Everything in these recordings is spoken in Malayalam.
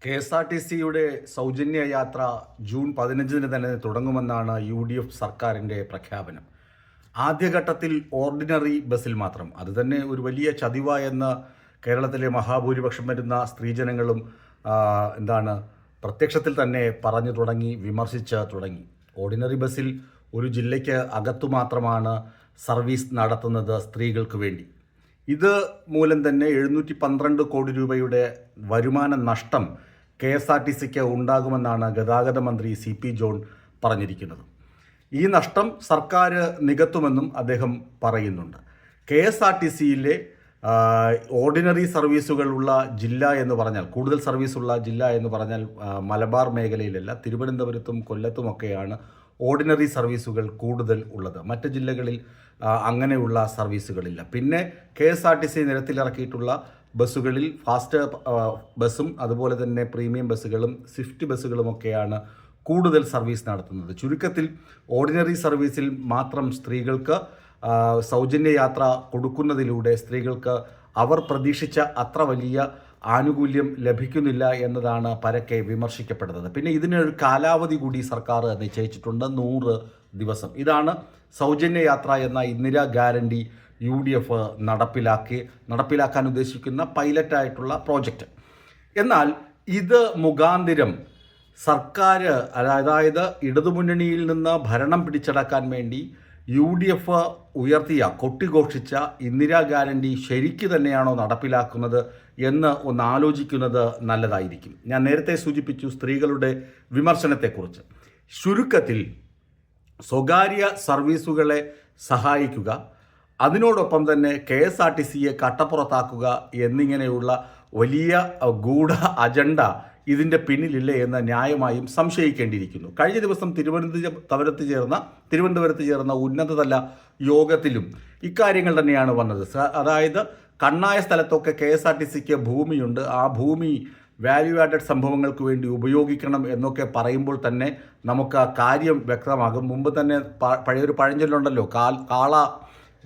കെ.എസ്.ആർ.ടി.സിയുടെ സൗജന്യ യാത്ര ജൂൺ 15 തന്നെ തുടങ്ങുമെന്നാണ് UDF സർക്കാരിൻ്റെ പ്രഖ്യാപനം. ആദ്യഘട്ടത്തിൽ ഓർഡിനറി ബസ്സിൽ മാത്രം. അതുതന്നെ ഒരു വലിയ ചതിവായെന്ന് കേരളത്തിലെ മഹാഭൂരിപക്ഷം വരുന്ന സ്ത്രീജനങ്ങളും പ്രത്യക്ഷത്തിൽ തന്നെ പറഞ്ഞു തുടങ്ങി, വിമർശിച്ച് തുടങ്ങി. ഓർഡിനറി ബസ്സിൽ ഒരു ജില്ലയ്ക്ക് അകത്തു മാത്രമാണ് സർവീസ് നടത്തുന്നത് സ്ത്രീകൾക്ക് വേണ്ടി. ഇത് മൂലം തന്നെ 712 കോടി രൂപയുടെ വരുമാന നഷ്ടം കെ.എസ്.ആർ.ടി.സിക്ക് ഉണ്ടാകുമെന്നാണ് ഗതാഗത മന്ത്രി CP ജോൺ പറഞ്ഞിരിക്കുന്നത്. ഈ നഷ്ടം സർക്കാർ നികത്തുമെന്നും അദ്ദേഹം പറയുന്നുണ്ട്. കെ.എസ്.ആർ.ടി.സിയിലെ ഓർഡിനറി സർവീസുകളുള്ള ജില്ല എന്ന് പറഞ്ഞാൽ, കൂടുതൽ സർവീസുള്ള ജില്ല എന്ന് പറഞ്ഞാൽ മലബാർ മേഖലയിലല്ല, തിരുവനന്തപുരത്തും കൊല്ലത്തുമൊക്കെയാണ് ഓർഡിനറി സർവീസുകൾ കൂടുതൽ ഉള്ളത്. മറ്റ് ജില്ലകളിൽ അങ്ങനെയുള്ള സർവീസുകളില്ല. പിന്നെ കെ.എസ്.ആർ.ടി.സി നിരത്തിലിറക്കിയിട്ടുള്ള ബസ്സുകളിൽ ഫാസ്റ്റ് ബസ്സും അതുപോലെ തന്നെ പ്രീമിയം ബസ്സുകളും സ്വിഫ്റ്റ് ബസ്സുകളുമൊക്കെയാണ് കൂടുതൽ സർവീസ് നടത്തുന്നത്. ചുരുക്കത്തിൽ ഓർഡിനറി സർവീസിൽ മാത്രം സ്ത്രീകൾക്ക് സൗജന്യ യാത്ര കൊടുക്കുന്നതിലൂടെ സ്ത്രീകൾക്ക് അവർ പ്രതീക്ഷിച്ച അത്ര വലിയ ആനുകൂല്യം ലഭിക്കുന്നില്ല എന്നതാണ് പരക്കെ വിമർശിക്കപ്പെടുന്നത്. പിന്നെ ഇതിനൊരു കാലാവധി കൂടി സർക്കാർ നിശ്ചയിച്ചിട്ടുണ്ട്, 100 ദിവസം. ഇതാണ് സൗജന്യ യാത്ര എന്ന ഇന്ദിരാ ഗ്യാരണ്ടി UDF നടപ്പിലാക്കാൻ ഉദ്ദേശിക്കുന്ന പൈലറ്റായിട്ടുള്ള പ്രോജക്റ്റ്. എന്നാൽ ഇത് മുഖാന്തിരം സർക്കാർ, അതായത് ഇടതുമുന്നണിയിൽ നിന്ന് ഭരണം പിടിച്ചടക്കാൻ വേണ്ടി UDF കൊട്ടിഘോഷിച്ച ഇന്ദിരാ ഗ്യാരണ്ടി ശരിക്കു തന്നെയാണോ നടപ്പിലാക്കുന്നത് എന്ന് ഒന്ന് ആലോചിക്കുന്നത് നല്ലതായിരിക്കും. ഞാൻ നേരത്തെ സൂചിപ്പിച്ചു സ്ത്രീകളുടെ വിമർശനത്തെക്കുറിച്ച്. ചുരുക്കത്തിൽ സ്വകാര്യ സർവീസുകളെ സഹായിക്കുക, അതിനോടൊപ്പം തന്നെ കെ.എസ്.ആർ.ടി.സിയെ കട്ടപ്പുറത്താക്കുക എന്നിങ്ങനെയുള്ള വലിയ ഗൂഢ അജണ്ട ഇതിൻ്റെ പിന്നിലില്ലേ എന്ന് ന്യായമായും സംശയിക്കേണ്ടിയിരിക്കുന്നു. കഴിഞ്ഞ ദിവസം തിരുവനന്തപുരത്ത് ചേർന്ന ഉന്നതതല യോഗത്തിലും ഇക്കാര്യങ്ങൾ തന്നെയാണ് വന്നത്. അതായത് കണ്ണായ സ്ഥലത്തൊക്കെ കെ.എസ്.ആർ.ടി.സിക്ക് ഭൂമിയുണ്ട്, ആ ഭൂമി വാല്യൂ ആഡഡ് സംഭവങ്ങൾക്ക് വേണ്ടി ഉപയോഗിക്കണം എന്നൊക്കെ പറയുമ്പോൾ തന്നെ നമുക്ക് ആ കാര്യം വ്യക്തമാകും. മുമ്പ് തന്നെ പഴയൊരു പഴഞ്ചൊല്ലുണ്ടല്ലോ, കാള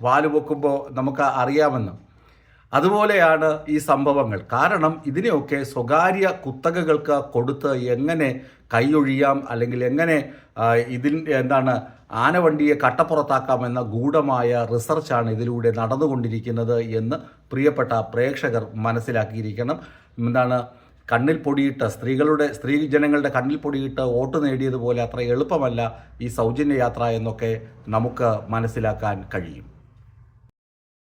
വാല് പൊക്കുമ്പോൾ നമുക്ക് അറിയാമെന്ന്. അതുപോലെയാണ് ഈ സംഭവങ്ങൾ. കാരണം ഇതിനെയൊക്കെ സ്വകാര്യ കുത്തകകൾക്ക് കൊടുത്ത് എങ്ങനെ കൈയൊഴിയാം, അല്ലെങ്കിൽ എങ്ങനെ ആനവണ്ടിയെ കട്ടപ്പുറത്താക്കാമെന്ന ഗൂഢമായ റിസർച്ചാണ് ഇതിലൂടെ നടന്നുകൊണ്ടിരിക്കുന്നത് എന്ന് പ്രിയപ്പെട്ട പ്രേക്ഷകർ മനസ്സിലാക്കിയിരിക്കണം. കണ്ണിൽ പൊടിയിട്ട് സ്ത്രീജനങ്ങളുടെ കണ്ണിൽ പൊടിയിട്ട് വോട്ട് നേടിയതുപോലെ അത്ര എളുപ്പമല്ല ഈ സൗജന്യ യാത്ര എന്നൊക്കെ നമുക്ക് മനസ്സിലാക്കാൻ കഴിയും.